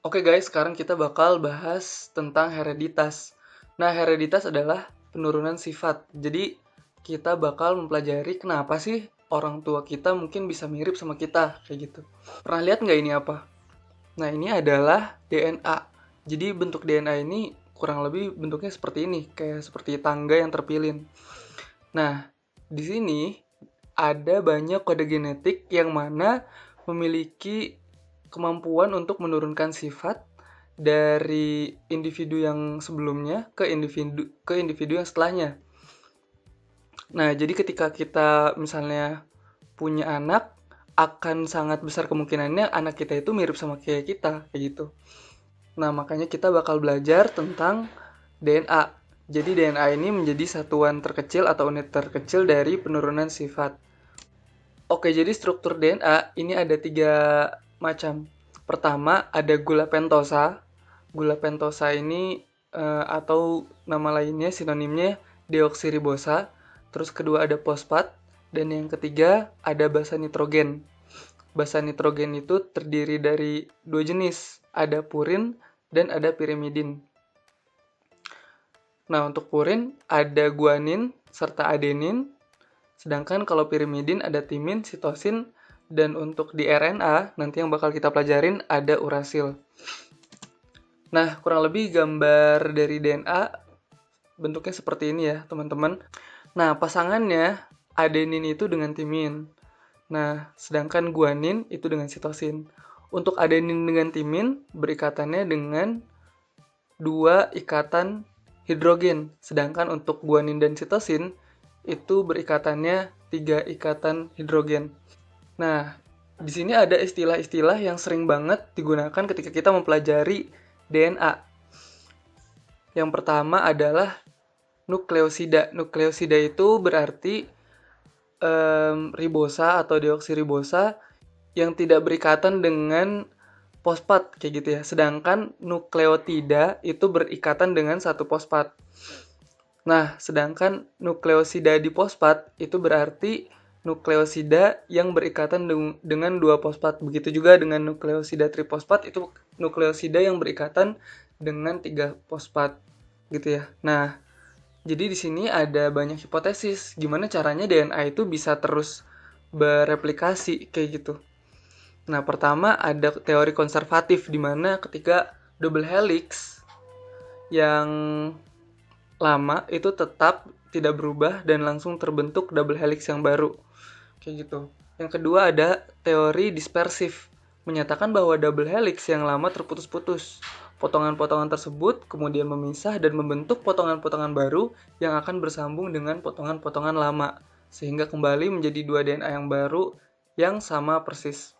Oke guys, sekarang kita bakal bahas tentang hereditas. Nah, hereditas adalah penurunan sifat. Jadi, kita bakal mempelajari kenapa sih orang tua kita mungkin bisa mirip sama kita, kayak gitu. Pernah lihat nggak ini apa? Nah, ini adalah DNA. Jadi, bentuk DNA ini kurang lebih bentuknya seperti ini, kayak seperti tangga yang terpilin. Nah, di sini ada banyak kode genetik yang mana memiliki kemampuan untuk menurunkan sifat dari individu yang sebelumnya ke individu yang setelahnya. Nah, jadi ketika kita misalnya punya anak, akan sangat besar kemungkinannya anak kita itu mirip sama kayak kita, kayak gitu. Nah, makanya kita bakal belajar tentang DNA. Jadi DNA ini menjadi satuan terkecil atau unit terkecil dari penurunan sifat. Oke, jadi struktur DNA ini ada 3 macam. Pertama, ada gula pentosa. Gula pentosa ini atau nama lainnya sinonimnya deoksiribosa. Terus kedua ada fosfat. Dan yang ketiga ada basa nitrogen. Basa nitrogen itu terdiri dari 2 jenis. Ada purin dan ada pirimidin. Nah, untuk purin ada guanin serta adenin. Sedangkan kalau pirimidin ada timin, sitosin, dan untuk di RNA, nanti yang bakal kita pelajarin ada urasil. Nah, kurang lebih gambar dari DNA bentuknya seperti ini ya, teman-teman. Nah, pasangannya adenin itu dengan timin. Nah, sedangkan guanin itu dengan sitosin. Untuk adenin dengan timin berikatannya dengan 2 ikatan hidrogen, sedangkan untuk guanin dan sitosin itu berikatannya 3 ikatan hidrogen. Nah, di sini ada istilah-istilah yang sering banget digunakan ketika kita mempelajari DNA. Yang pertama adalah nukleosida. Nukleosida itu berarti ribosa atau deoksiribosa yang tidak berikatan dengan fosfat kayak gitu ya. Sedangkan nukleotida itu berikatan dengan satu fosfat. Nah, sedangkan nukleosida difosfat itu berarti nukleosida yang berikatan dengan 2 fosfat. Begitu juga dengan nukleosida trifosfat itu nukleosida yang berikatan dengan 3 fosfat gitu ya. Nah, jadi di sini ada banyak hipotesis gimana caranya DNA itu bisa terus bereplikasi kayak gitu. Nah, pertama ada teori konservatif di mana ketika double helix yang lama itu tetap tidak berubah dan langsung terbentuk double helix yang baru. Kayak gitu. Yang kedua ada teori dispersif, menyatakan bahwa double helix yang lama terputus-putus. Potongan-potongan tersebut kemudian memisah dan membentuk potongan-potongan baru yang akan bersambung dengan potongan-potongan lama, sehingga kembali menjadi 2 DNA yang baru yang sama persis.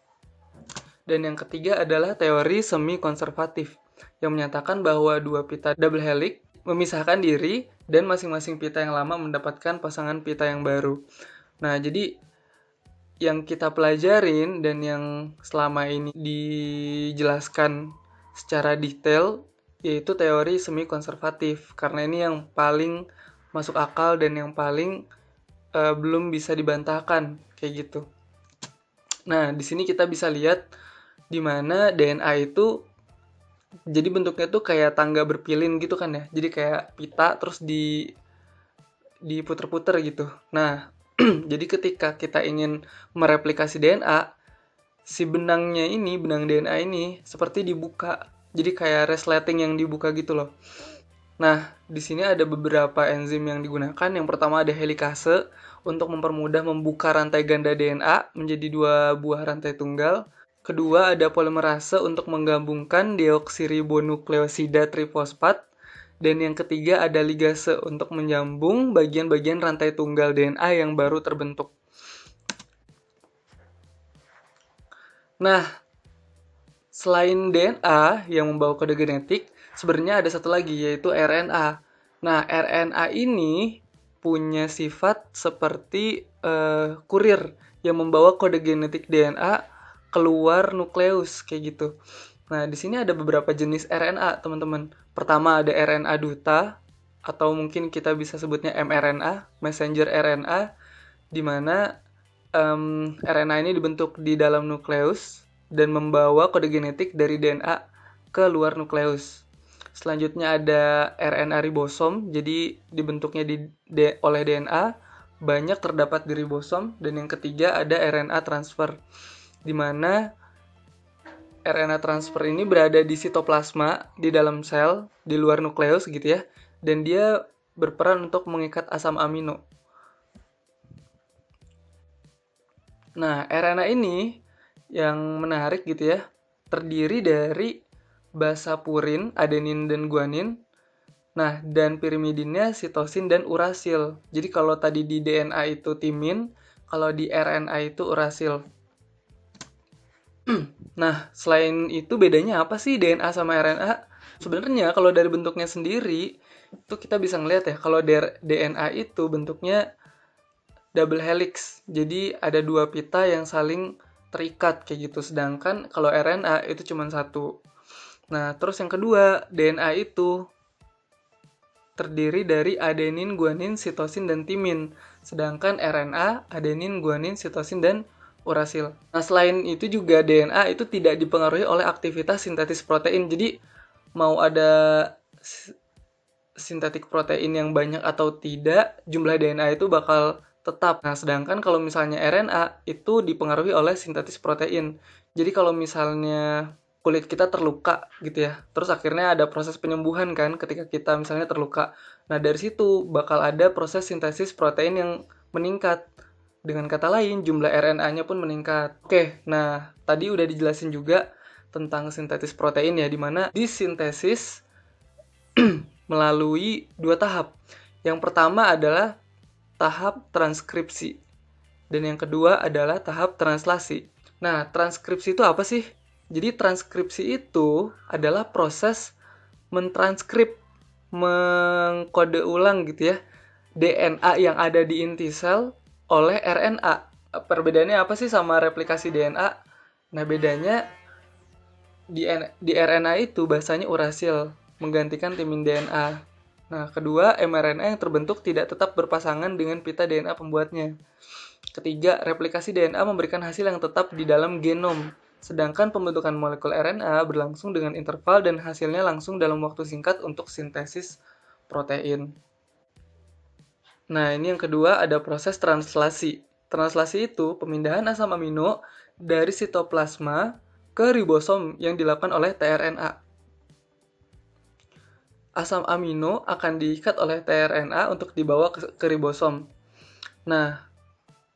Dan yang ketiga adalah teori semi-konservatif, yang menyatakan bahwa 2 pita double helix memisahkan diri dan masing-masing pita yang lama mendapatkan pasangan pita yang baru. Nah, jadi yang kita pelajarin dan yang selama ini dijelaskan secara detail yaitu teori semi-konservatif, karena ini yang paling masuk akal dan yang paling belum bisa dibantahkan kayak gitu. Nah, di sini kita bisa lihat di mana DNA itu jadi bentuknya tuh kayak tangga berpilin gitu kan ya. Jadi kayak pita terus diputer-puter gitu. Nah, jadi ketika kita ingin mereplikasi DNA, si benang DNA ini seperti dibuka. Jadi kayak resleting yang dibuka gitu loh. Nah, di sini ada beberapa enzim yang digunakan. Yang pertama ada helikase untuk mempermudah membuka rantai ganda DNA menjadi 2 buah rantai tunggal. Kedua ada polimerase untuk menggabungkan deoksiribonukleosida trifosfat. Dan yang ketiga ada ligase untuk menyambung bagian-bagian rantai tunggal DNA yang baru terbentuk. Nah, selain DNA yang membawa kode genetik, sebenarnya ada satu lagi yaitu RNA. Nah, RNA ini punya sifat seperti kurir yang membawa kode genetik DNA keluar nukleus kayak gitu. Nah, di sini ada beberapa jenis RNA, teman-teman. Pertama ada RNA duta atau mungkin kita bisa sebutnya mRNA, messenger RNA, di mana RNA ini dibentuk di dalam nukleus dan membawa kode genetik dari DNA ke luar nukleus. Selanjutnya ada RNA ribosom, jadi dibentuknya oleh DNA, banyak terdapat di ribosom. Dan yang ketiga ada RNA transfer, di mana RNA transfer ini berada di sitoplasma, di dalam sel, di luar nukleus gitu ya, dan dia berperan untuk mengikat asam amino. Nah, RNA ini yang menarik gitu ya, terdiri dari basa purin, adenin dan guanin. Nah, dan pirimidinnya sitosin dan urasil. Jadi kalau tadi di DNA itu timin, kalau di RNA itu urasil. Nah, selain itu bedanya apa sih DNA sama RNA? Sebenarnya kalau dari bentuknya sendiri, itu kita bisa ngeliat ya, kalau DNA itu bentuknya double helix. Jadi ada dua pita yang saling terikat kayak gitu. Sedangkan kalau RNA itu cuma satu. Nah, terus yang kedua, DNA itu terdiri dari adenin, guanin, sitosin, dan timin. Sedangkan RNA, adenin, guanin, sitosin, dan urasil. Nah, selain itu juga DNA itu tidak dipengaruhi oleh aktivitas sintetis protein. Jadi, mau ada sintetik protein yang banyak atau tidak, jumlah DNA itu bakal tetap. Nah, sedangkan kalau misalnya RNA itu dipengaruhi oleh sintetis protein. Jadi kalau misalnya kulit kita terluka gitu ya, terus akhirnya ada proses penyembuhan kan ketika kita misalnya terluka. Nah, dari situ bakal ada proses sintesis protein yang meningkat. Dengan kata lain, jumlah RNA-nya pun meningkat. Oke, nah tadi udah dijelasin juga tentang sintetis protein ya, dimana disintesis melalui dua tahap. Yang pertama adalah tahap transkripsi, dan yang kedua adalah tahap translasi. Nah, transkripsi itu apa sih? Jadi transkripsi itu adalah proses mentranskrip, mengkode ulang gitu ya, DNA yang ada di inti sel oleh RNA. Perbedaannya apa sih sama replikasi DNA? Nah, bedanya di RNA itu bahasanya urasil, menggantikan timin DNA. Nah, kedua, mRNA yang terbentuk tidak tetap berpasangan dengan pita DNA pembuatnya. Ketiga, replikasi DNA memberikan hasil yang tetap di dalam genom. Sedangkan pembentukan molekul RNA berlangsung dengan interval dan hasilnya langsung dalam waktu singkat untuk sintesis protein. Nah, ini yang kedua ada proses translasi. Translasi itu pemindahan asam amino dari sitoplasma ke ribosom yang dilakukan oleh tRNA. Asam amino akan diikat oleh tRNA untuk dibawa ke ribosom. Nah,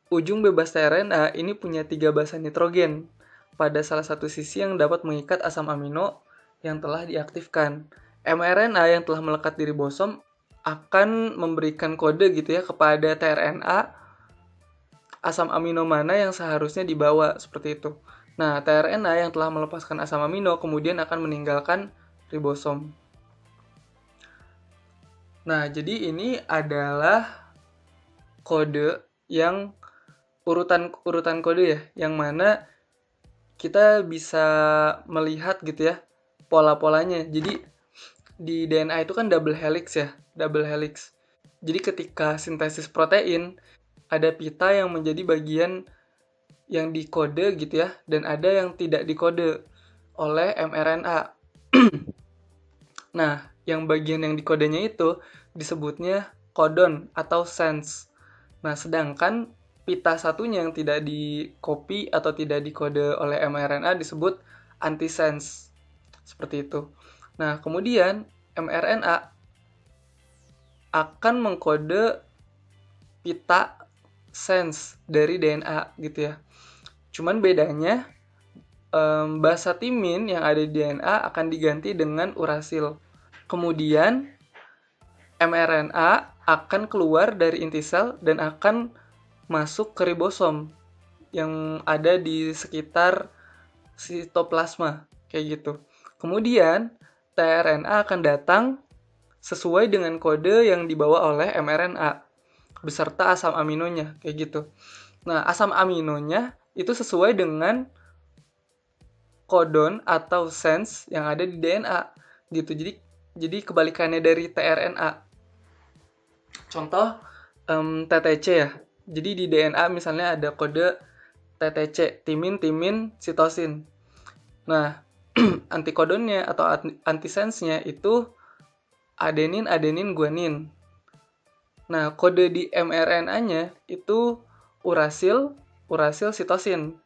ujung bebas tRNA ini punya 3 basa nitrogen pada salah satu sisi yang dapat mengikat asam amino yang telah diaktifkan. mRNA yang telah melekat di ribosom akan memberikan kode gitu ya kepada tRNA asam amino mana yang seharusnya dibawa, seperti itu. Nah, tRNA yang telah melepaskan asam amino kemudian akan meninggalkan ribosom. Nah, jadi ini adalah kode yang urutan kode ya, yang mana kita bisa melihat gitu ya pola-polanya. Jadi di DNA itu kan double helix ya, double helix. Jadi ketika sintesis protein ada pita yang menjadi bagian yang dikode gitu ya, dan ada yang tidak dikode oleh mRNA. Nah, yang bagian yang dikodenya itu disebutnya codon atau sense. Nah, sedangkan pita satunya yang tidak di-copy atau tidak dikode oleh mRNA disebut antisense. Seperti itu. Nah, kemudian mRNA akan mengkode pita sense dari DNA gitu ya. Cuman bedanya basa timin yang ada di DNA akan diganti dengan urasil. Kemudian mRNA akan keluar dari inti sel dan akan masuk ke ribosom yang ada di sekitar sitoplasma kayak gitu. Kemudian tRNA akan datang sesuai dengan kode yang dibawa oleh mRNA beserta asam aminonya kayak gitu. Nah, asam aminonya itu sesuai dengan codon atau sense yang ada di DNA gitu. Jadi kebalikannya dari tRNA. Contoh TTC ya. Jadi di DNA misalnya ada kode TTC, timin, sitosin. Nah, antikodonnya atau antisense-nya itu adenin, adenin, guanin. Nah, kode di mRNA-nya itu urasil, urasil, sitosin.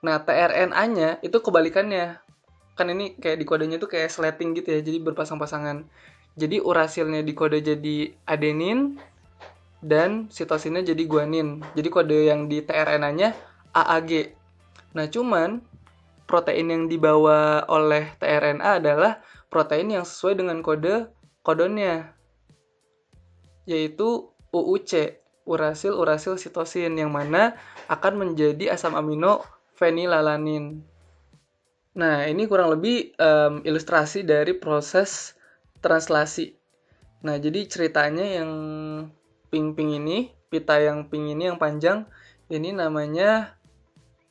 Nah, tRNA-nya itu kebalikannya. Kan ini kayak di kodenya tuh kayak slating gitu ya, jadi berpasang-pasangan. Jadi urasilnya dikode jadi adenin dan sitosinnya jadi guanin. Jadi kode yang di tRNA-nya AAG. Nah, cuman protein yang dibawa oleh tRNA adalah protein yang sesuai dengan kode kodonnya, yaitu UUC, urasil urasil sitosin, yang mana akan menjadi asam amino fenilalanin. Nah, ini kurang lebih ilustrasi dari proses translasi. Nah, jadi ceritanya yang pink-pink ini, pita yang pink ini yang panjang, ini namanya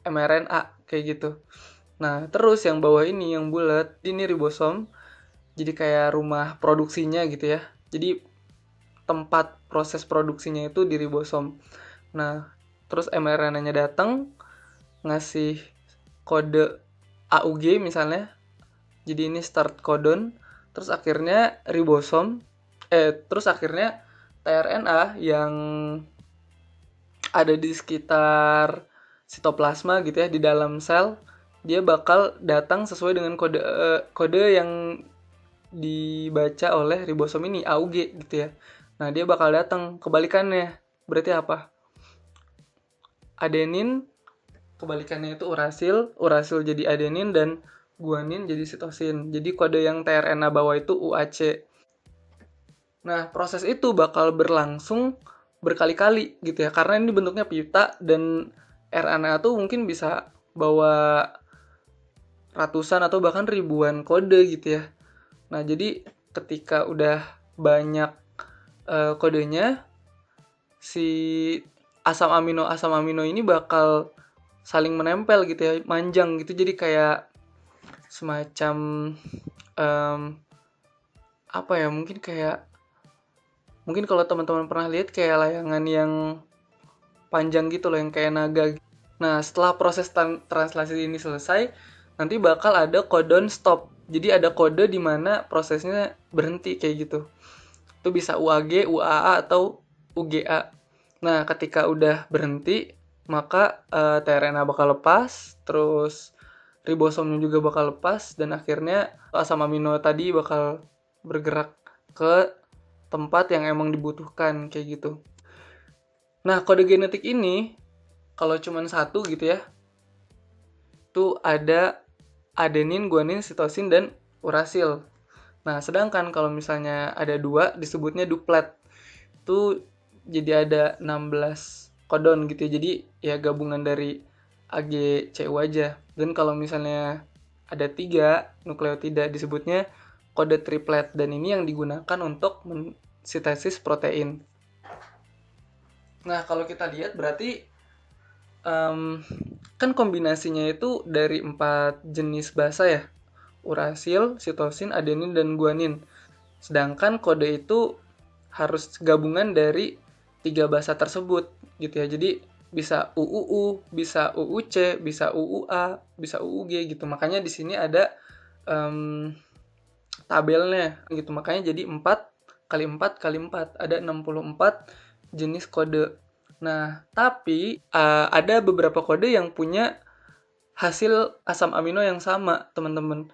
mRNA kayak gitu. Nah, terus yang bawah ini yang bulat, ini ribosom. Jadi kayak rumah produksinya gitu ya. Jadi tempat proses produksinya itu di ribosom. Nah, terus mRNA-nya datang ngasih kode AUG misalnya. Jadi ini start codon. Terus akhirnya tRNA yang ada di sekitar sitoplasma gitu ya, di dalam sel, dia bakal datang sesuai dengan kode yang dibaca oleh ribosom ini, AUG gitu ya. Nah, dia bakal datang kebalikannya. Berarti apa? Adenin kebalikannya itu urasil, urasil jadi adenin, dan guanin jadi sitosin. Jadi kode yang tRNA bawah itu UAC. Nah, proses itu bakal berlangsung berkali-kali gitu ya, karena ini bentuknya pita dan RNA tuh mungkin bisa bawa ratusan atau bahkan ribuan kode gitu ya. Nah, jadi ketika udah banyak kodenya, si asam amino ini bakal saling menempel gitu ya, manjang gitu. Jadi kayak semacam apa ya, mungkin kalau teman-teman pernah lihat kayak layangan yang panjang gitu loh, yang kayak naga. Nah, setelah proses translasi ini selesai, nanti bakal ada codon stop. Jadi ada kode di mana prosesnya berhenti kayak gitu. Itu bisa UAG, UAA, atau UGA. Nah, ketika udah berhenti, maka tRNA bakal lepas, terus ribosomnya juga bakal lepas, dan akhirnya asam amino tadi bakal bergerak ke tempat yang emang dibutuhkan kayak gitu. Nah, kode genetik ini kalau cuma satu gitu ya, itu ada adenin, guanin, sitosin, dan urasil. Nah, sedangkan kalau misalnya ada dua, disebutnya duplet. Itu jadi ada 16 kodon gitu ya. Jadi ya gabungan dari AGCU aja. Dan kalau misalnya ada 3 nukleotida, disebutnya kode triplet. Dan ini yang digunakan untuk sintesis protein. Nah, kalau kita lihat berarti kan kombinasinya itu dari 4 jenis basa ya. Urasil, sitosin, adenin, dan guanin. Sedangkan kode itu harus gabungan dari 3 basa tersebut gitu ya. Jadi bisa UUU, bisa UUC, bisa UUA, bisa UUG gitu. Makanya di sini ada tabelnya gitu. Makanya jadi 4 kali 4 kali 4, ada 64 jenis kode. Nah, tapi ada beberapa kode yang punya hasil asam amino yang sama, teman-teman.